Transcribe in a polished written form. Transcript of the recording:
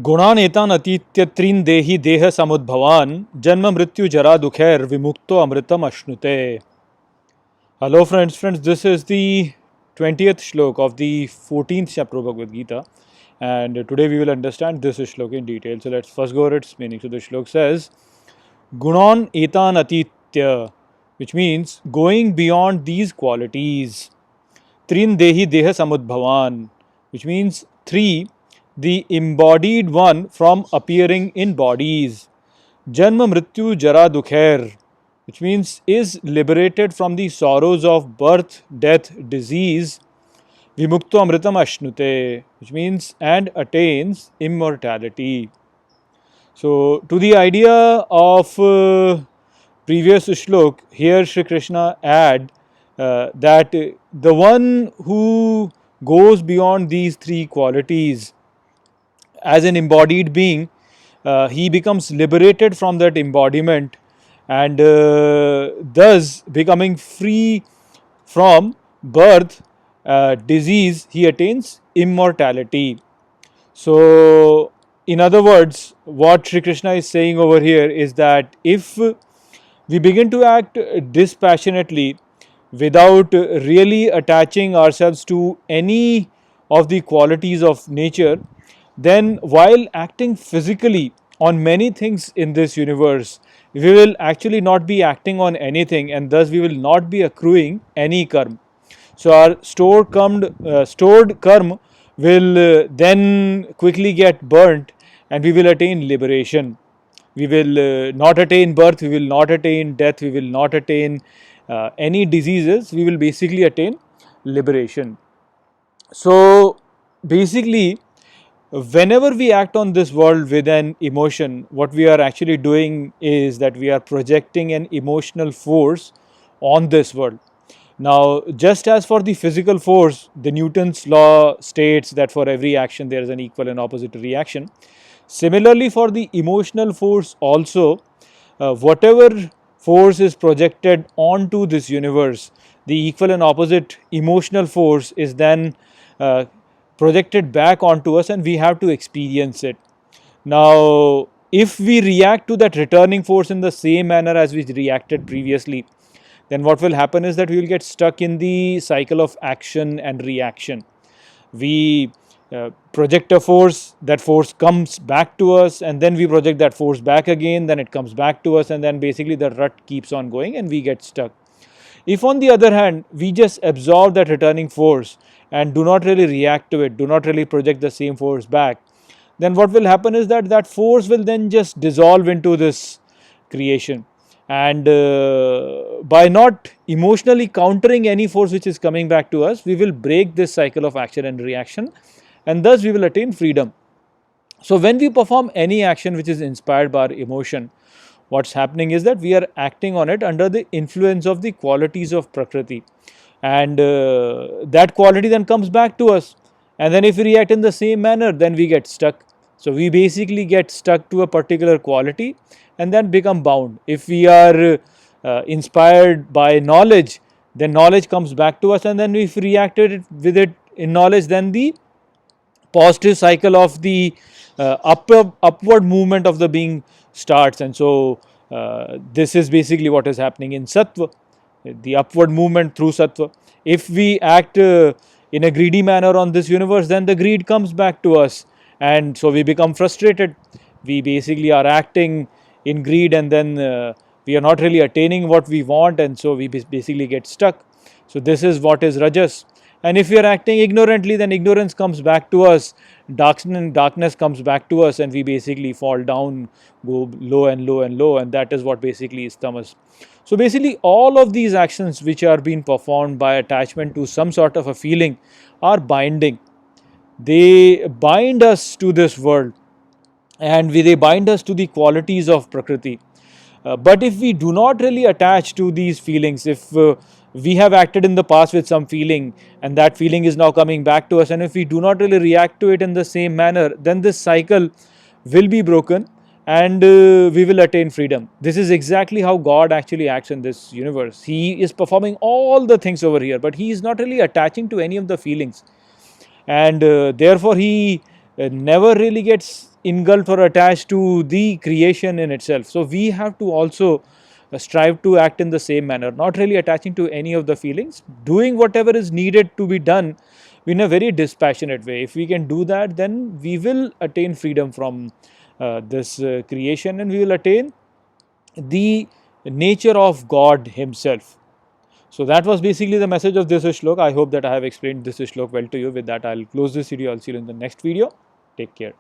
गुणान एतान अतीत्य त्रीन देहि देह समुद्भवान जन्म मृत्यु जरा दुखैर विमुक्तो अमृतम अश्नुते. Hello friends, this is the 20th Shloka of the 14th chapter of Bhagavad Gita, and today we will understand this Shloka in detail. So let's first go over its meaning. So the Shloka says, Gunan etan atitya, which means going beyond these qualities. Trin dehi deha samudbhavan, which means three, the embodied one from appearing in bodies. Janma mrityu jara dukhair, which means is liberated from the sorrows of birth, death, disease. Vimukto amritam ashnute, which means and attains immortality. So, to the idea of previous shlok, here Shri Krishna add that the one who goes beyond these three qualities as an embodied being, he becomes liberated from that embodiment and thus becoming free from birth, disease, he attains immortality. So, in other words, what Shri Krishna is saying over here is that if we begin to act dispassionately without really attaching ourselves to any of the qualities of nature, then while acting physically on many things in this universe, we will actually not be acting on anything, and thus we will not be accruing any karma. So our stored karma will then quickly get burnt, and we will attain liberation. We will not attain birth, we will not attain death, we will not attain any diseases, we will basically attain liberation. So basically, whenever we act on this world with an emotion, what we are actually doing is that we are projecting an emotional force on this world. Now, just as for the physical force, the Newton's law states that for every action there is an equal and opposite reaction. Similarly, for the emotional force also, whatever force is projected onto this universe, the equal and opposite emotional force is then projected back onto us, and we have to experience it. Now, if we react to that returning force in the same manner as we reacted previously, then what will happen is that we will get stuck in the cycle of action and reaction. We project a force, that force comes back to us, and then we project that force back again, then it comes back to us, and then basically the rut keeps on going and we get stuck. If on the other hand, we just absorb that returning force and do not really react to it, do not really project the same force back, then what will happen is that that force will then just dissolve into this creation. And by not emotionally countering any force which is coming back to us, we will break this cycle of action and reaction, and thus we will attain freedom. So when we perform any action which is inspired by our emotion, what's happening is that we are acting on it under the influence of the qualities of Prakriti, and that quality then comes back to us, and then if we react in the same manner, then we get stuck. So we basically get stuck to a particular quality and then become bound. If we are inspired by knowledge, then knowledge comes back to us, and then if we reacted with it in knowledge, then the positive cycle of the upward movement of the being starts. And so this is basically what is happening in Sattva, the upward movement through Sattva. If we act in a greedy manner on this universe, then the greed comes back to us, and so we become frustrated. We basically are acting in greed, and then we are not really attaining what we want, and so we basically get stuck. So this is what is Rajas. And if we are acting ignorantly, then ignorance comes back to us, darkness comes back to us, and we basically fall down, go low and low and low, and that is what basically is tamas. So basically all of these actions which are being performed by attachment to some sort of a feeling are binding. They bind us to this world, and they bind us to the qualities of Prakriti. But if we do not really attach to these feelings, if we have acted in the past with some feeling and that feeling is now coming back to us, and if we do not really react to it in the same manner, then this cycle will be broken, and we will attain freedom. This is exactly how God actually acts in this universe. He is performing all the things over here, but He is not really attaching to any of the feelings, and therefore He never really gets engulfed or attached to the creation in itself. So we have to also strive to act in the same manner, not really attaching to any of the feelings, doing whatever is needed to be done in a very dispassionate way. If we can do that, then we will attain freedom from this creation, and we will attain the nature of God Himself. So that was basically the message of this shlok. I hope that I have explained this shlok well to you. With that, I'll close this video. I'll see you in the next video. Take care.